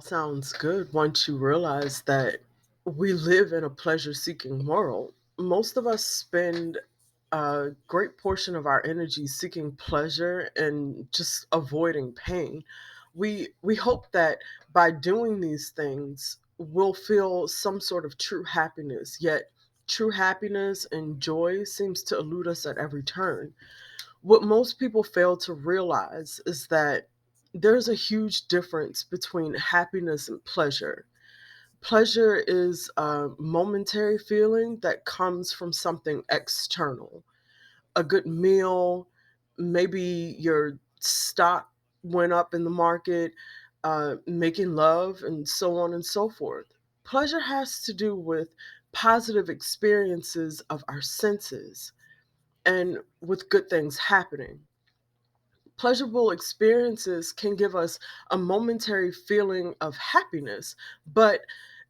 Sounds good once you realize that we live in a pleasure seeking world. Most of us spend a great portion of our energy seeking pleasure and just avoiding pain. We hope that by doing these things, we'll feel some sort of true happiness, yet true happiness and joy seems to elude us at every turn. What most people fail to realize is that there's a huge difference between happiness and pleasure. Pleasure is a momentary feeling that comes from something external. A good meal, maybe your stock went up in the market, making love, and so on and so forth. Pleasure has to do with positive experiences of our senses and with good things happening. Pleasurable experiences can give us a momentary feeling of happiness, but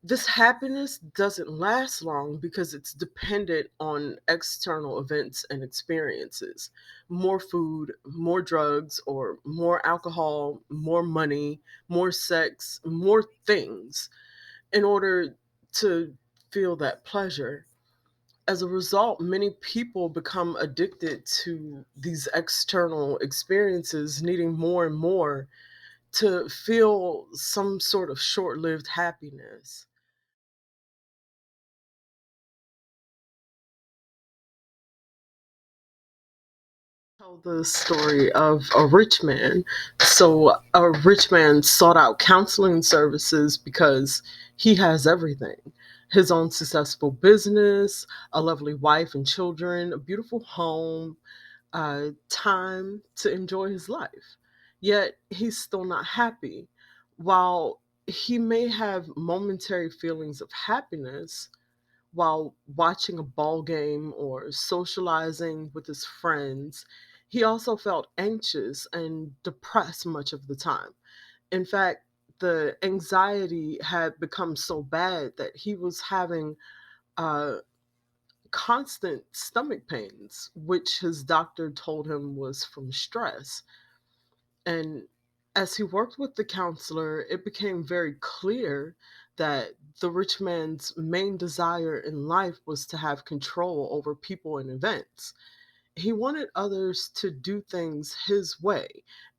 this happiness doesn't last long because it's dependent on external events and experiences. More food, more drugs, or more alcohol, more money, more sex, more things in order to feel that pleasure. As a result, many people become addicted to these external experiences, needing more and more to feel some sort of short lived happiness. Tell the story of a rich man. So, a rich man sought out counseling services because he has everything: his own successful business, a lovely wife and children, a beautiful home, time to enjoy his life. Yet he's still not happy. While he may have momentary feelings of happiness while watching a ball game or socializing with his friends, he also felt anxious and depressed much of the time. In fact, the anxiety had become so bad that he was having uh, constant stomach pains, which his doctor told him was from stress. And as he worked with the counselor, it became very clear that the rich man's main desire in life was to have control over people and events. He wanted others to do things his way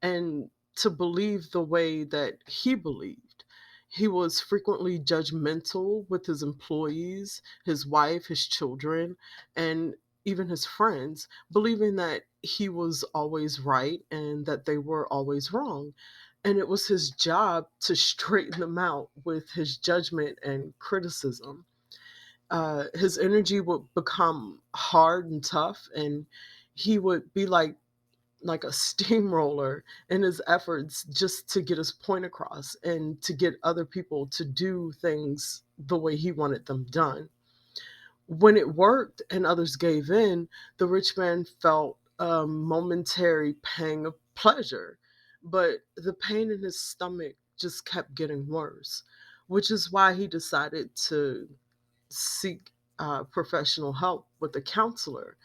and to believe the way that he believed. He was frequently judgmental with his employees, his wife, his children, and even his friends, believing that he was always right and that they were always wrong. And it was his job to straighten them out with his judgment and criticism. His energy would become hard and tough, and he would be like a steamroller in his efforts just to get his point across and to get other people to do things the way he wanted them done. When it worked and others gave in, the rich man felt a momentary pang of pleasure, but the pain in his stomach just kept getting worse, which is why he decided to seek professional help with a counselor.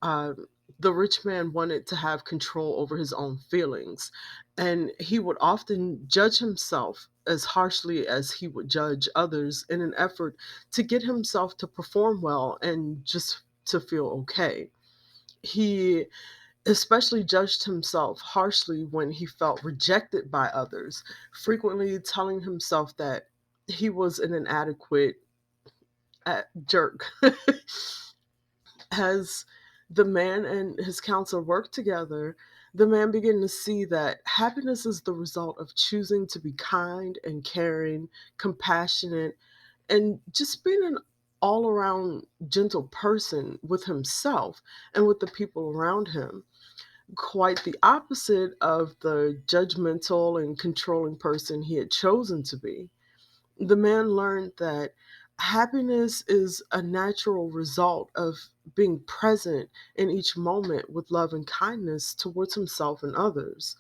um, the rich man wanted to have control over his own feelings, and he would often judge himself as harshly as he would judge others in an effort to get himself to perform well and just to feel okay. He especially judged himself harshly when he felt rejected by others, frequently telling himself that he was an inadequate jerk. As the man and his counselor worked together, the man began to see that happiness is the result of choosing to be kind and caring, compassionate, and just being an all around gentle person with himself and with the people around him. Quite the opposite of the judgmental and controlling person he had chosen to be. The man learned that happiness is a natural result of being present in each moment with love and kindness towards himself and others,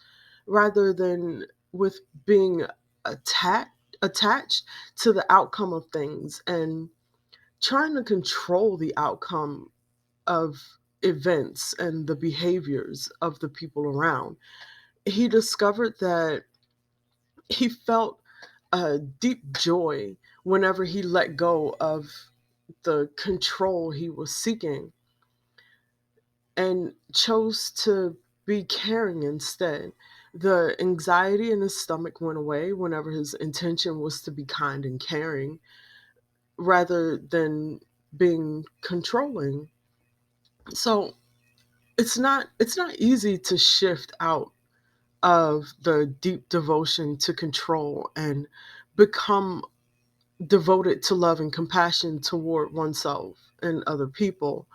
rather than with being attached to the outcome of things and trying to control the outcome of events and the behaviors of the people around. He discovered that he felt a deep joy whenever he let go of the control he was seeking and chose to be caring instead. The anxiety in his stomach went away whenever his intention was to be kind and caring rather than being controlling. So it's not easy to shift out of the deep devotion to control and become devoted to love and compassion toward oneself and other people.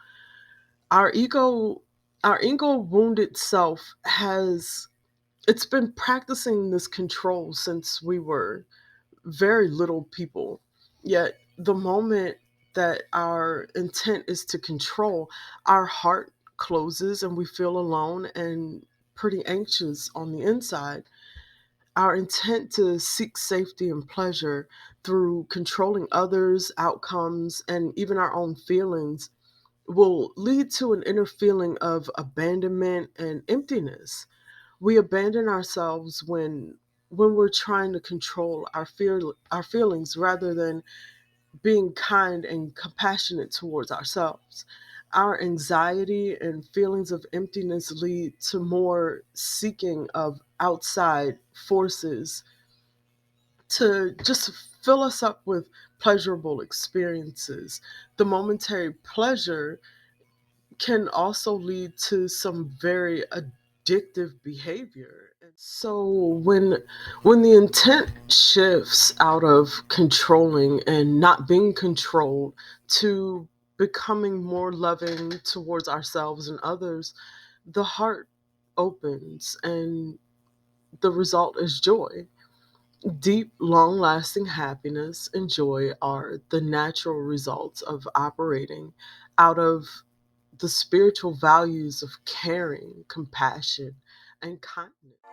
Our ego our ego wounded self has it's been practicing this control since we were very little people. Yet the moment that our intent is to control, our heart closes and we feel alone and pretty anxious on the inside. Our intent to seek safety and pleasure through controlling others, outcomes, and even our own feelings will lead to an inner feeling of abandonment and emptiness. We abandon ourselves when we're trying to control our feelings rather than being kind and compassionate towards ourselves. Our anxiety and feelings of emptiness lead to more seeking of outside forces to just fill us up with pleasurable experiences. The momentary pleasure can also lead to some very addictive behavior. And so when the intent shifts out of controlling and not being controlled to becoming more loving towards ourselves and others, the heart opens and the result is joy. Deep, long lasting happiness and joy are the natural results of operating out of the spiritual values of caring, compassion, and kindness.